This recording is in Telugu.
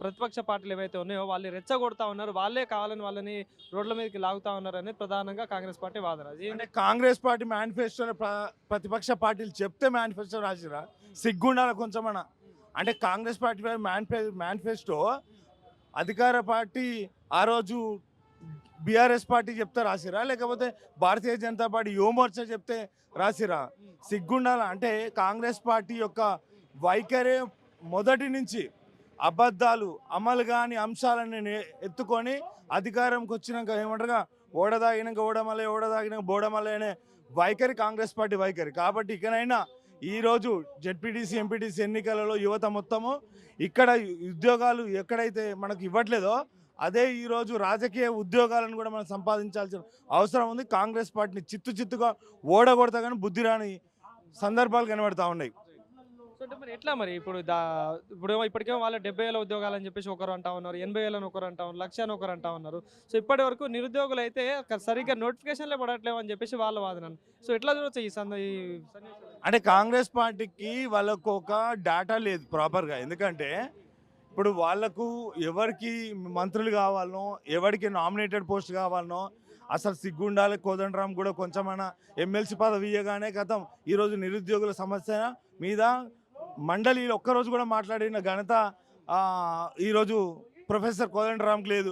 ప్రతిపక్ష పార్టీలు ఏవైతే ఉన్నాయో వాళ్ళు రెచ్చగొడతా ఉన్నారు. వాళ్ళే కావాలని వాళ్ళని రోడ్ల మీదకి లాగుతా ఉన్నారనేది ప్రధానంగా కాంగ్రెస్ పార్టీ వాదన. అంటే కాంగ్రెస్ పార్టీ మేనిఫెస్టోలో ప్రతిపక్ష పార్టీలు చెప్తే మేనిఫెస్టో రాసిరా సిగ్గుండాలి కొంచెమన్నా. అంటే కాంగ్రెస్ పార్టీ మేనిఫెస్టో అధికార పార్టీ ఆ రోజు బీఆర్ఎస్ పార్టీ చెప్తే రాసిరా, లేకపోతే భారతీయ జనతా పార్టీ యువమోర్చా చెప్తే రాసిరా? సిగ్గుండాల. అంటే కాంగ్రెస్ పార్టీ యొక్క వైఖరే మొదటి నుంచి అబద్ధాలు, అమలు కాని అంశాలను ఎత్తుకొని అధికారంకి వచ్చినాక ఏమంటారుగా ఓడదాగినాక ఓడమల్లే, ఓడదాగినాక బోడమల్లే అనే వైఖరి కాంగ్రెస్ పార్టీ వైఖరి. కాబట్టి ఇకనైనా ఈరోజు జెడ్పీటీసీ ఎంపీటీసీ ఎన్నికలలో యువత మొత్తము ఇక్కడ ఉద్యోగాలు ఎక్కడైతే మనకు ఇవ్వట్లేదో అదే ఈరోజు రాజకీయ ఉద్యోగాలను కూడా మనం సంపాదించాల్సిన అవసరం ఉంది. కాంగ్రెస్ పార్టీని చిత్తుగా ఓడగొడతా కానీ బుద్ధి రాని సందర్భాలు కనబడతా ఉన్నాయి. సో అంటే మరి ఎట్లా మరి ఇప్పుడేమో ఇప్పటికేమో వాళ్ళ 70,000 ఉద్యోగాలు అని చెప్పేసి ఒకరు అంటా ఉన్నారు, 80,000 ఒకరు అంటా ఉన్నారు, 1,00,000 ఒకరు అంటా ఉన్నారు. సో ఇప్పటి వరకు నిరుద్యోగులు అయితే సరిగ్గా నోటిఫికేషన్లే పడట్లేవు అని చెప్పేసి వాళ్ళ వాదన. సో ఎట్లా చూడొచ్చు ఈ సన్నివేశం? అంటే కాంగ్రెస్ పార్టీకి వాళ్ళకు ఒక డేటా లేదు ప్రాపర్గా. ఎందుకంటే ఇప్పుడు వాళ్ళకు ఎవరికి మంత్రులు కావాలనో, ఎవరికి నామినేటెడ్ పోస్ట్ కావాలనో అసలు సిగ్గుండాలి. కోదండరాం కూడా కొంచెమైనా ఎమ్మెల్సీ పదవి ఇవ్వగానే గతం ఈరోజు నిరుద్యోగుల సమస్య మీద మండలిలో ఒక్కరోజు కూడా మాట్లాడిన ఘనత ఈరోజు ప్రొఫెసర్ కోదండరాంకి లేదు.